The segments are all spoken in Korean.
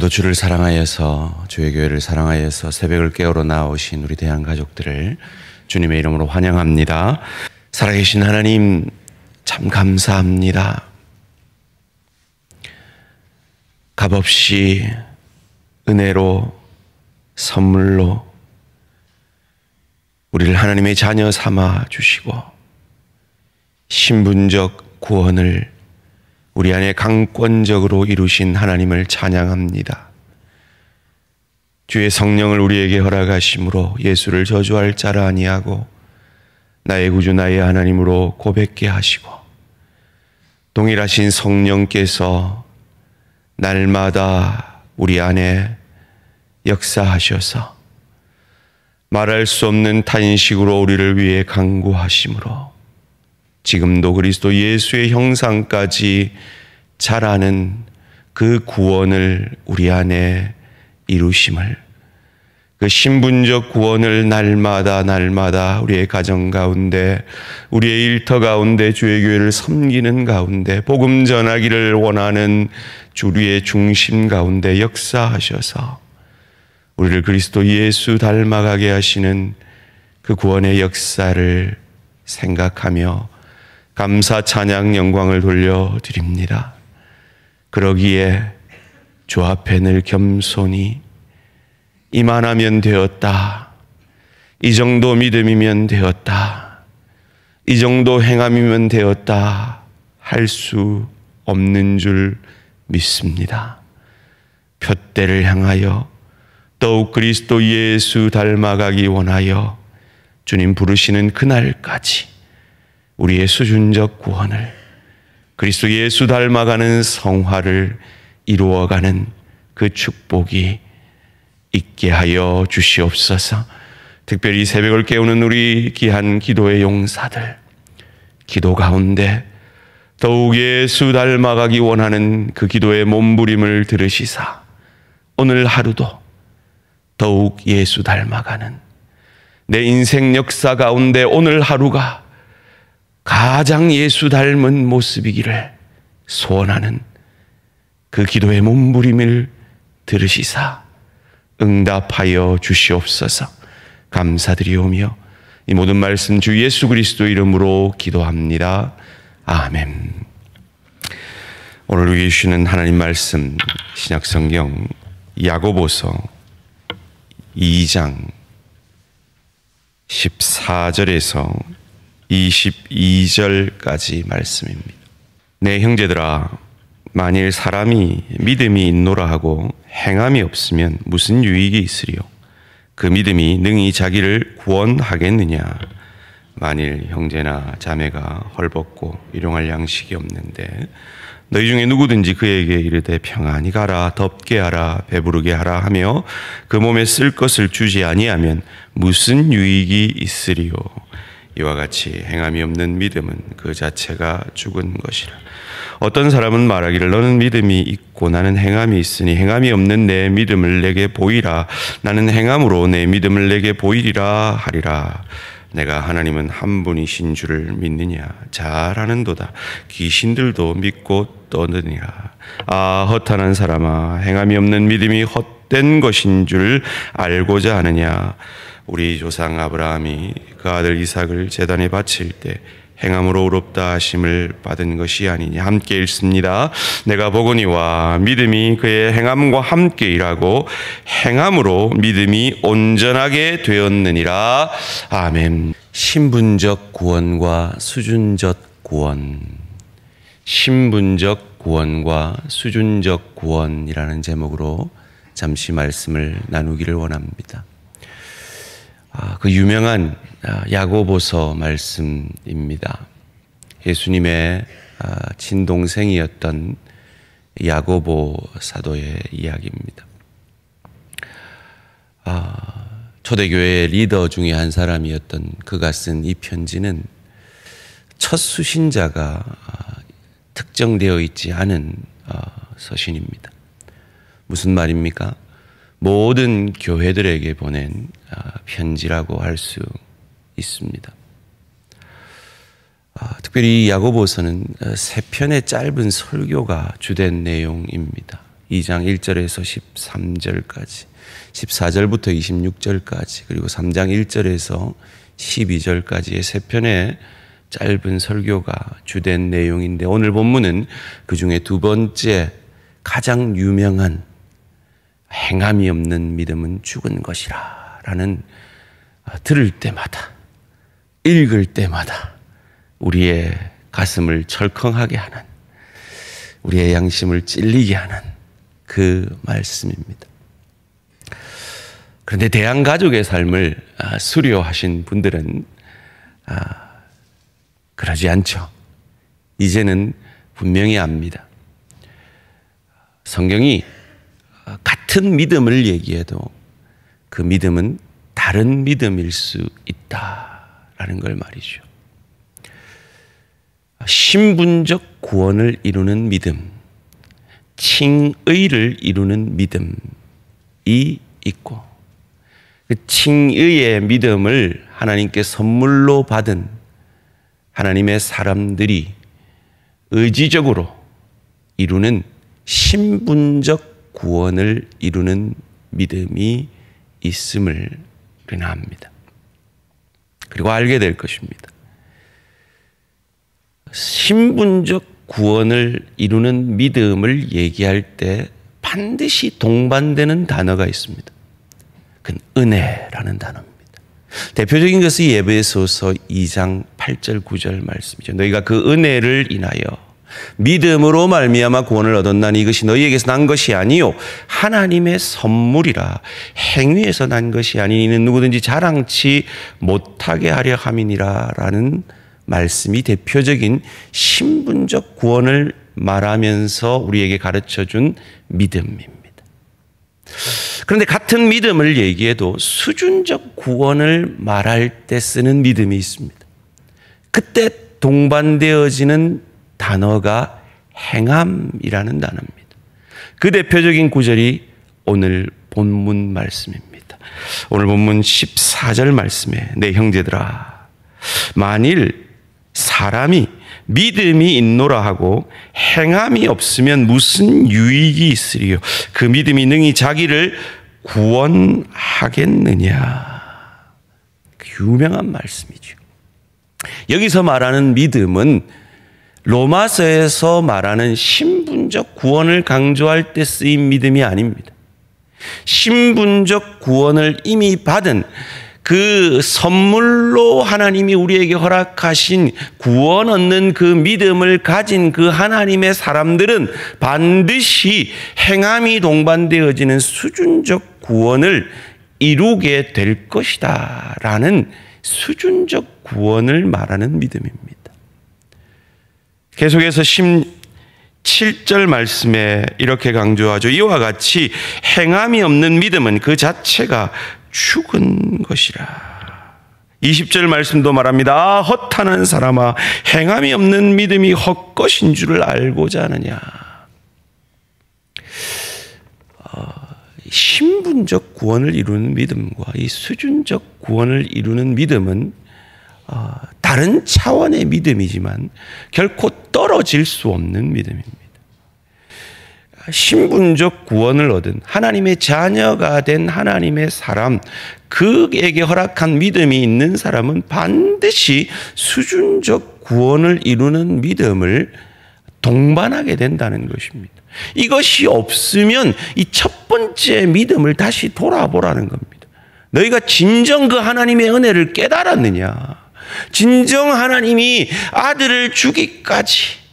오늘도 주를 사랑하여서 주의 교회를 사랑하여서 새벽을 깨우러 나오신 우리 대한 가족들을 주님의 이름으로 환영합니다. 살아계신 하나님 참 감사합니다. 값없이 은혜로 선물로 우리를 하나님의 자녀 삼아 주시고 신분적 구원을 우리 안에 강권적으로 이루신 하나님을 찬양합니다. 주의 성령을 우리에게 허락하심으로 예수를 저주할 자라 아니하고 나의 구주 나의 하나님으로 고백케 하시고 동일하신 성령께서 날마다 우리 안에 역사하셔서 말할 수 없는 탄식으로 우리를 위해 간구하심으로 지금도 그리스도 예수의 형상까지 자라는 그 구원을 우리 안에 이루심을, 그 신분적 구원을 날마다 우리의 가정 가운데, 우리의 일터 가운데, 주의 교회를 섬기는 가운데, 복음 전하기를 원하는 주의 중심 가운데 역사하셔서 우리를 그리스도 예수 닮아가게 하시는 그 구원의 역사를 생각하며 감사 찬양 영광을 돌려드립니다. 그러기에 주 앞에 늘 겸손히 이만하면 되었다, 이 정도 믿음이면 되었다, 이 정도 행함이면 되었다 할 수 없는 줄 믿습니다. 푯대를 향하여 더욱 그리스도 예수 닮아가기 원하여 주님 부르시는 그날까지 우리의 수준적 구원을, 그리스도 예수 닮아가는 성화를 이루어가는 그 축복이 있게 하여 주시옵소서. 특별히 새벽을 깨우는 우리 귀한 기도의 용사들, 기도 가운데 더욱 예수 닮아가기 원하는 그 기도의 몸부림을 들으시사 오늘 하루도 더욱 예수 닮아가는 내 인생 역사 가운데 오늘 하루가 가장 예수 닮은 모습이기를 소원하는 그 기도의 몸부림을 들으시사 응답하여 주시옵소서. 감사드리오며 이 모든 말씀 주 예수 그리스도 이름으로 기도합니다. 아멘. 오늘 우리에게 주시는 하나님 말씀, 신약성경 야고보서 2장 14절에서 22절까지 말씀입니다. 내 형제들아, 만일 사람이 믿음이 있노라 하고 행함이 없으면 무슨 유익이 있으리요? 그 믿음이 능히 자기를 구원하겠느냐? 만일 형제나 자매가 헐벗고 일용할 양식이 없는데 너희 중에 누구든지 그에게 이르되 평안히 가라, 덥게 하라, 배부르게 하라 하며 그 몸에 쓸 것을 주지 아니하면 무슨 유익이 있으리요? 이와 같이 행함이 없는 믿음은 그 자체가 죽은 것이라. 어떤 사람은 말하기를 너는 믿음이 있고 나는 행함이 있으니 행함이 없는 내 믿음을 내게 보이라. 나는 행함으로 내 믿음을 내게 보이리라 하리라. 내가 하나님은 한 분이신 줄을 믿느냐? 잘 아는도다. 귀신들도 믿고 떠드니라. 아, 허탄한 사람아, 행함이 없는 믿음이 헛된 것인 줄 알고자 하느냐? 우리 조상 아브라함이 그 아들 이삭을 제단에 바칠 때 행함으로 의롭다 하심을 받은 것이 아니냐. 함께 읽습니다. 내가 보거니와 믿음이 그의 행함과 함께 일하고 행함으로 믿음이 온전하게 되었느니라. 아멘. 신분적 구원과 수준적 구원, 신분적 구원과 수준적 구원이라는 제목으로 잠시 말씀을 나누기를 원합니다. 그 유명한 야고보서 말씀입니다. 예수님의 친동생이었던 야고보 사도의 이야기입니다. 초대교회의 리더 중에 한 사람이었던 그가 쓴 이 편지는 첫 수신자가 특정되어 있지 않은 서신입니다. 무슨 말입니까? 모든 교회들에게 보낸 편지라고 할 수 있습니다. 특별히 이 야고보서는 3편의 짧은 설교가 주된 내용입니다. 2장 1절에서 13절까지, 14절부터 26절까지, 그리고 3장 1절에서 12절까지의 세 편의 짧은 설교가 주된 내용인데, 오늘 본문은 그 중에 두 번째 가장 유명한 행함이 없는 믿음은 죽은 것이라 라는, 들을 때마다, 읽을 때마다 우리의 가슴을 철컹하게 하는, 우리의 양심을 찔리게 하는 그 말씀입니다. 그런데 대한가족의 삶을 수료하신 분들은 그러지 않죠. 이제는 분명히 압니다. 성경이 같은 믿음을 얘기해도 그 믿음은 다른 믿음일 수 있다라는 걸 말이죠. 신분적 구원을 이루는 믿음, 칭의를 이루는 믿음이 있고, 그 칭의의 믿음을 하나님께 선물로 받은 하나님의 사람들이 의지적으로 이루는 신분적 구원을 이루는 믿음이 있음을 우리는 압니다. 그리고 알게 될 것입니다. 신분적 구원을 이루는 믿음을 얘기할 때 반드시 동반되는 단어가 있습니다. 그건 은혜라는 단어입니다. 대표적인 것이 에베소서 2장 8절 9절 말씀이죠. 너희가 그 은혜를 인하여 믿음으로 말미암아 구원을 얻었나니 이것이 너희에게서 난 것이 아니요 하나님의 선물이라. 행위에서 난 것이 아니니 이는 누구든지 자랑치 못하게 하려 함이니라 라는 말씀이 대표적인 신분적 구원을 말하면서 우리에게 가르쳐준 믿음입니다. 그런데 같은 믿음을 얘기해도 수준적 구원을 말할 때 쓰는 믿음이 있습니다. 그때 동반되어지는 단어가 행함이라는 단어입니다. 그 대표적인 구절이 오늘 본문 말씀입니다. 오늘 본문 14절 말씀에 내 형제들아, 만일 사람이 믿음이 있노라 하고 행함이 없으면 무슨 유익이 있으리요? 그 믿음이 능히 자기를 구원하겠느냐? 유명한 말씀이죠. 여기서 말하는 믿음은 로마서에서 말하는 신분적 구원을 강조할 때 쓰인 믿음이 아닙니다. 신분적 구원을 이미 받은 그 선물로 하나님이 우리에게 허락하신 구원 얻는 그 믿음을 가진 그 하나님의 사람들은 반드시 행함이 동반되어지는 수준적 구원을 이루게 될 것이다 라는 수준적 구원을 말하는 믿음입니다. 계속해서 17절 말씀에 이렇게 강조하죠. 이와 같이 행함이 없는 믿음은 그 자체가 죽은 것이라. 20절 말씀도 말합니다. 아, 허탄한 사람아, 행함이 없는 믿음이 헛것인 줄을 알고자 하느냐. 신분적 구원을 이루는 믿음과 이 수준적 구원을 이루는 믿음은 다른 차원의 믿음이지만 결코 떨어질 수 없는 믿음입니다. 신분적 구원을 얻은 하나님의 자녀가 된 하나님의 사람, 그에게 허락한 믿음이 있는 사람은 반드시 수준적 구원을 이루는 믿음을 동반하게 된다는 것입니다. 이것이 없으면 이 첫 번째 믿음을 다시 돌아보라는 겁니다. 너희가 진정 그 하나님의 은혜를 깨달았느냐? 진정 하나님이 아들을 주기까지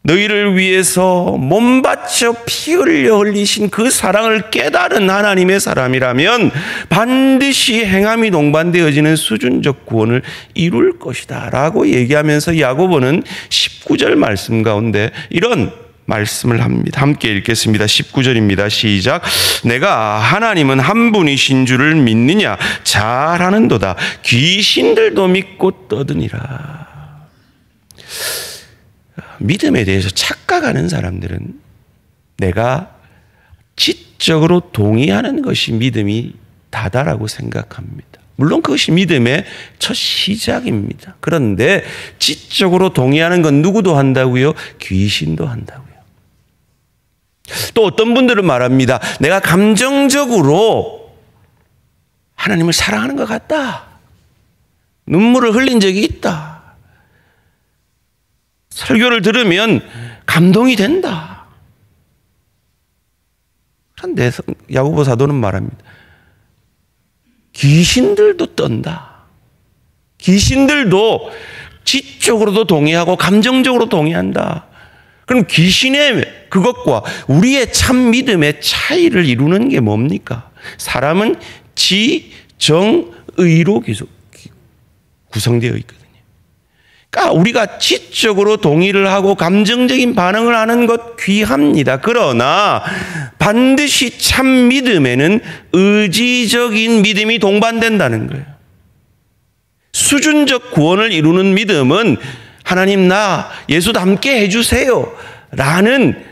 너희를 위해서 몸 바쳐 피 흘려 흘리신 그 사랑을 깨달은 하나님의 사람이라면 반드시 행함이 동반되어지는 수준적 구원을 이룰 것이다 라고 얘기하면서 야고보는 19절 말씀 가운데 이런 말씀을 합니다. 함께 읽겠습니다. 19절입니다. 시작. 내가 하나님은 한 분이신 줄을 믿느냐? 잘하는도다. 귀신들도 믿고 떠드니라. 믿음에 대해서 착각하는 사람들은 내가 지적으로 동의하는 것이 믿음이 다다라고 생각합니다. 물론 그것이 믿음의 첫 시작입니다. 그런데 지적으로 동의하는 건 누구도 한다고요? 귀신도 한다고요. 또 어떤 분들은 말합니다. 내가 감정적으로 하나님을 사랑하는 것 같다. 눈물을 흘린 적이 있다. 설교를 들으면 감동이 된다. 그런데 야고보 사도는 말합니다. 귀신들도 떤다. 귀신들도 지적으로도 동의하고 감정적으로 동의한다. 그럼 귀신의 그것과 우리의 참 믿음의 차이를 이루는 게 뭡니까? 사람은 지, 정, 의로 구성되어 있거든요. 그러니까 우리가 지적으로 동의를 하고 감정적인 반응을 하는 것 귀합니다. 그러나 반드시 참 믿음에는 의지적인 믿음이 동반된다는 거예요. 수준적 구원을 이루는 믿음은 하나님 나 예수 닮게 해주세요 라는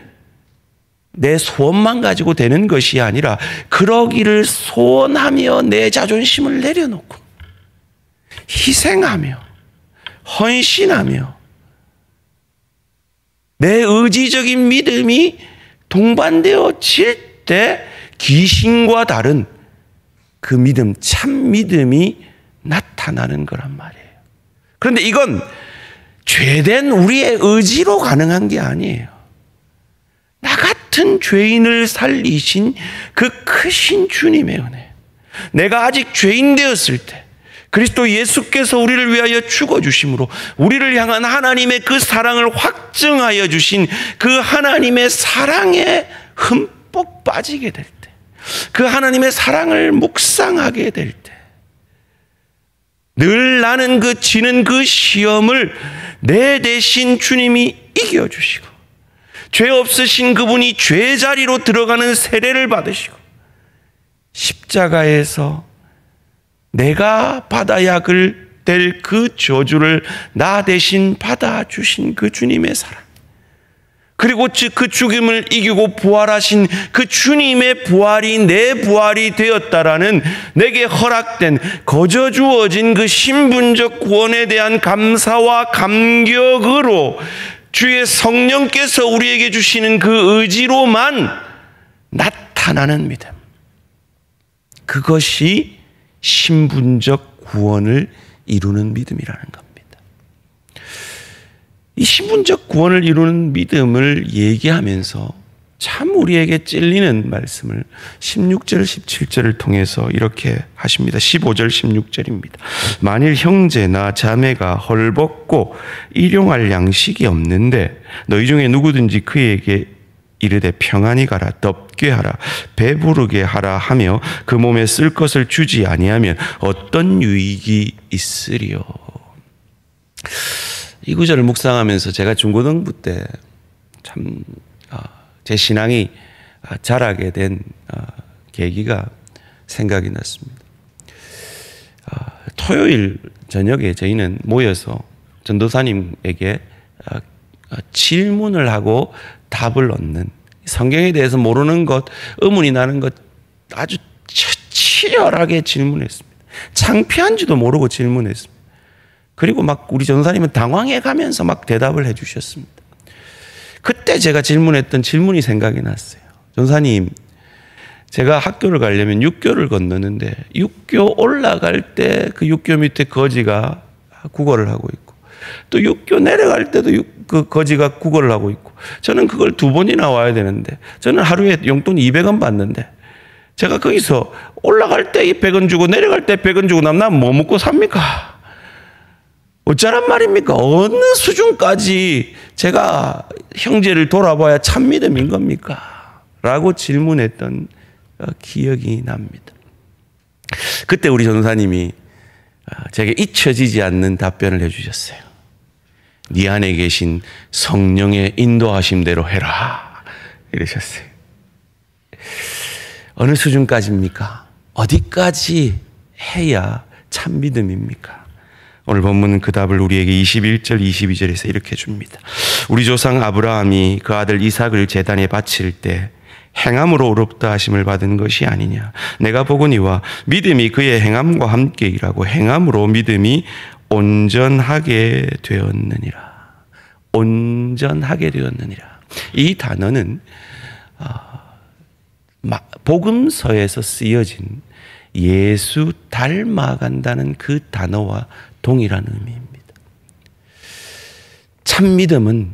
내 소원만 가지고 되는 것이 아니라 그러기를 소원하며 내 자존심을 내려놓고 희생하며 헌신하며 내 의지적인 믿음이 동반되어질 때 귀신과 다른 그 믿음, 참 믿음이 나타나는 거란 말이에요. 그런데 이건 죄된 우리의 의지로 가능한 게 아니에요. 나 같은 죄인을 살리신 그 크신 주님의 은혜. 내가 아직 죄인 되었을 때 그리스도 예수께서 우리를 위하여 죽어주심으로 우리를 향한 하나님의 그 사랑을 확증하여 주신 그 하나님의 사랑에 흠뻑 빠지게 될 때, 그 하나님의 사랑을 묵상하게 될 때, 늘 나는 그 지는 그 시험을 내 대신 주님이 이겨주시고 죄 없으신 그분이 죄자리로 들어가는 세례를 받으시고 십자가에서 내가 받아야 될 그 저주를 나 대신 받아주신 그 주님의 사랑, 그리고 그 죽음을 이기고 부활하신 그 주님의 부활이 내 부활이 되었다라는 내게 허락된 거저 주어진 그 신분적 구원에 대한 감사와 감격으로 주의 성령께서 우리에게 주시는 그 의지로만 나타나는 믿음, 그것이 신분적 구원을 이루는 믿음이라는 겁니다. 이 신분적 구원을 이루는 믿음을 얘기하면서 참 우리에게 찔리는 말씀을 16절, 17절을 통해서 이렇게 하십니다. 15절, 16절입니다. 만일 형제나 자매가 헐벗고 일용할 양식이 없는데 너희 중에 누구든지 그에게 이르되 평안히 가라, 덥게 하라, 배부르게 하라 하며 그 몸에 쓸 것을 주지 아니하면 어떤 유익이 있으리요. 이 구절을 묵상하면서 제가 중고등부 때 참 제 신앙이 자라게 된 계기가 생각이 났습니다. 토요일 저녁에 저희는 모여서 전도사님에게 질문을 하고 답을 얻는, 성경에 대해서 모르는 것, 의문이 나는 것 아주 치열하게 질문했습니다. 창피한지도 모르고 질문했습니다. 그리고 막 우리 전도사님은 당황해 가면서 막 대답을 해 주셨습니다. 그때 제가 질문했던 질문이 생각이 났어요. 전도사님, 제가 학교를 가려면 육교를 건너는데 육교 올라갈 때 그 육교 밑에 거지가 구걸을 하고 있고 또 육교 내려갈 때도 그 거지가 구걸을 하고 있고 저는 그걸 2번이나 와야 되는데 저는 하루에 용돈 200원 받는데 제가 거기서 올라갈 때 100원 주고 내려갈 때 100원 주고 나면 난 뭐 먹고 삽니까? 어쩌란 말입니까? 어느 수준까지 제가 형제를 돌아봐야 참 믿음인 겁니까? 라고 질문했던 기억이 납니다. 그때 우리 전도사님이 제게 잊혀지지 않는 답변을 해주셨어요. 네 안에 계신 성령의 인도하심대로 해라 이러셨어요. 어느 수준까지입니까? 어디까지 해야 참 믿음입니까? 오늘 본문은 그 답을 우리에게 21절 22절에서 이렇게 줍니다. 우리 조상 아브라함이 그 아들 이삭을 제단에 바칠 때 행함으로 의롭다 하심을 받은 것이 아니냐. 내가 보거니와 믿음이 그의 행함과 함께 일하고 행함으로 믿음이 온전하게 되었느니라. 온전하게 되었느니라. 이 단어는 복음서에서 쓰여진 예수 닮아간다는 그 단어와 동일한 의미입니다. 참 믿음은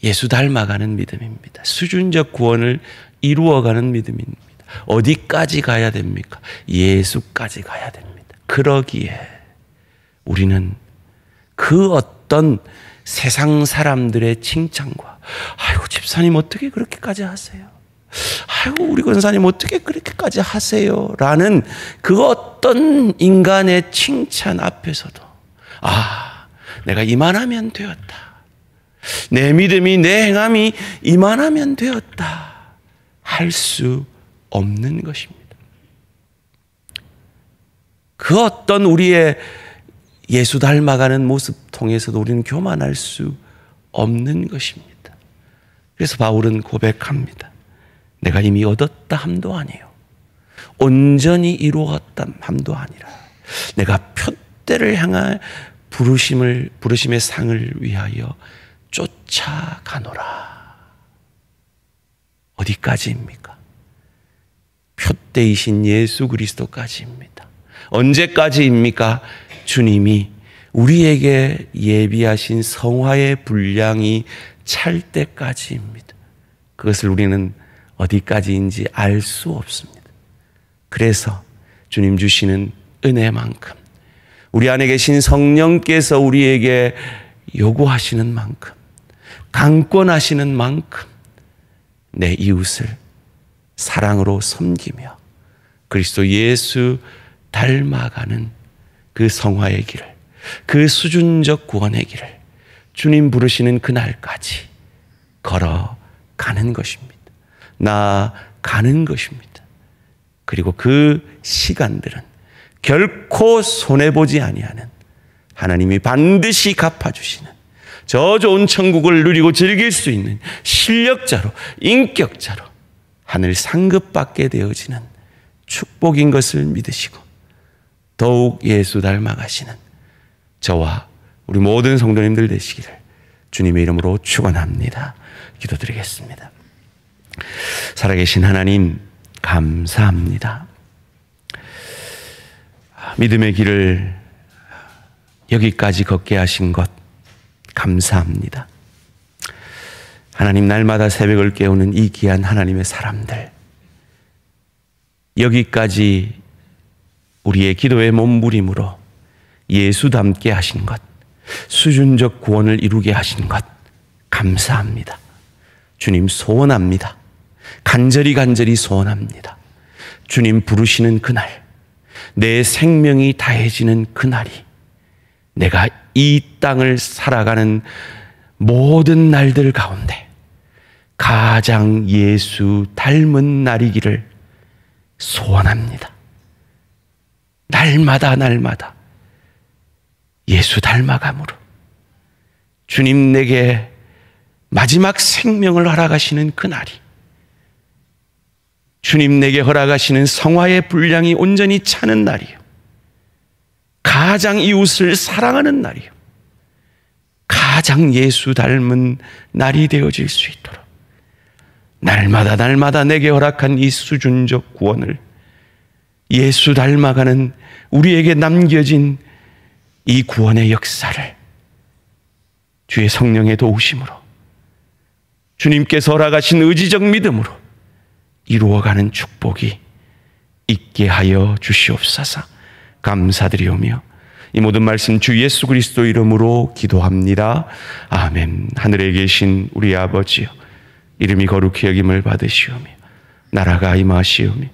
예수 닮아가는 믿음입니다. 수준적 구원을 이루어가는 믿음입니다. 어디까지 가야 됩니까? 예수까지 가야 됩니다. 그러기에 우리는 그 어떤 세상 사람들의 칭찬과 아이고 집사님 어떻게 그렇게까지 하세요? 아이고 우리 권사님 어떻게 그렇게까지 하세요? 라는 그 어떤 인간의 칭찬 앞에서도 내가 이만하면 되었다. 내 믿음이 내 행함이 이만하면 되었다. 할 수 없는 것입니다. 그 어떤 우리의 예수 닮아가는 모습 통해서도 우리는 교만할 수 없는 것입니다. 그래서 바울은 고백합니다. 내가 이미 얻었다 함도 아니요 온전히 이루었다 함도 아니라 내가 표대를 향한 부르심의 상을 위하여 쫓아가노라. 어디까지입니까? 표대이신 예수 그리스도까지입니다. 언제까지입니까? 주님이 우리에게 예비하신 성화의 분량이 찰 때까지입니다. 그것을 우리는 어디까지인지 알 수 없습니다. 그래서 주님 주시는 은혜만큼 우리 안에 계신 성령께서 우리에게 요구하시는 만큼 강권하시는 만큼 내 이웃을 사랑으로 섬기며 그리스도 예수 닮아가는 그 성화의 길을, 그 수준적 구원의 길을 주님 부르시는 그날까지 걸어가는 것입니다. 나아가는 것입니다. 그리고 그 시간들은 결코 손해보지 아니하는 하나님이 반드시 갚아주시는 저 좋은 천국을 누리고 즐길 수 있는 실력자로, 인격자로 하늘 상급받게 되어지는 축복인 것을 믿으시고 더욱 예수 닮아가시는 저와 우리 모든 성도님들 되시기를 주님의 이름으로 축원합니다. 기도드리겠습니다. 살아계신 하나님 감사합니다. 믿음의 길을 여기까지 걷게 하신 것 감사합니다. 하나님 날마다 새벽을 깨우는 이 귀한 하나님의 사람들 여기까지 우리의 기도의 몸부림으로 예수 닮게 하신 것 수준적 구원을 이루게 하신 것 감사합니다. 주님 소원합니다. 간절히 소원합니다. 주님 부르시는 그날 내 생명이 다해지는 그날이 내가 이 땅을 살아가는 모든 날들 가운데 가장 예수 닮은 날이기를 소원합니다. 날마다 예수 닮아감으로 주님 내게 마지막 생명을 허락하시는 그날이 주님 내게 허락하시는 성화의 분량이 온전히 차는 날이요 가장 이웃을 사랑하는 날이요 가장 예수 닮은 날이 되어질 수 있도록 날마다 내게 허락한 이 수준적 구원을 예수 닮아가는 우리에게 남겨진 이 구원의 역사를 주의 성령의 도우심으로 주님께서 허락하신 의지적 믿음으로 이루어가는 축복이 있게 하여 주시옵소서. 감사드리오며 이 모든 말씀 주 예수 그리스도 이름으로 기도합니다. 아멘. 하늘에 계신 우리 아버지여 이름이 거룩히 여김을 받으시오며 나라가 임하시오며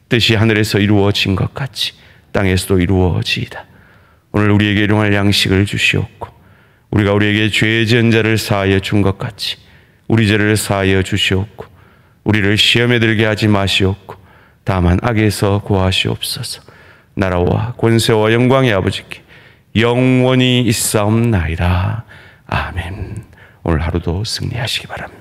뜻이 하늘에서 이루어진 것 같이 땅에서도 이루어지이다. 오늘 우리에게 일용할 양식을 주시옵고 우리가 우리에게 죄 지은 자를 사하여 준 것 같이 우리 죄를 사하여 주시옵고 우리를 시험에 들게 하지 마시옵고 다만 악에서 구하시옵소서. 나라와 권세와 영광의 아버지께 영원히 있사옵나이다. 아멘. 오늘 하루도 승리하시기 바랍니다.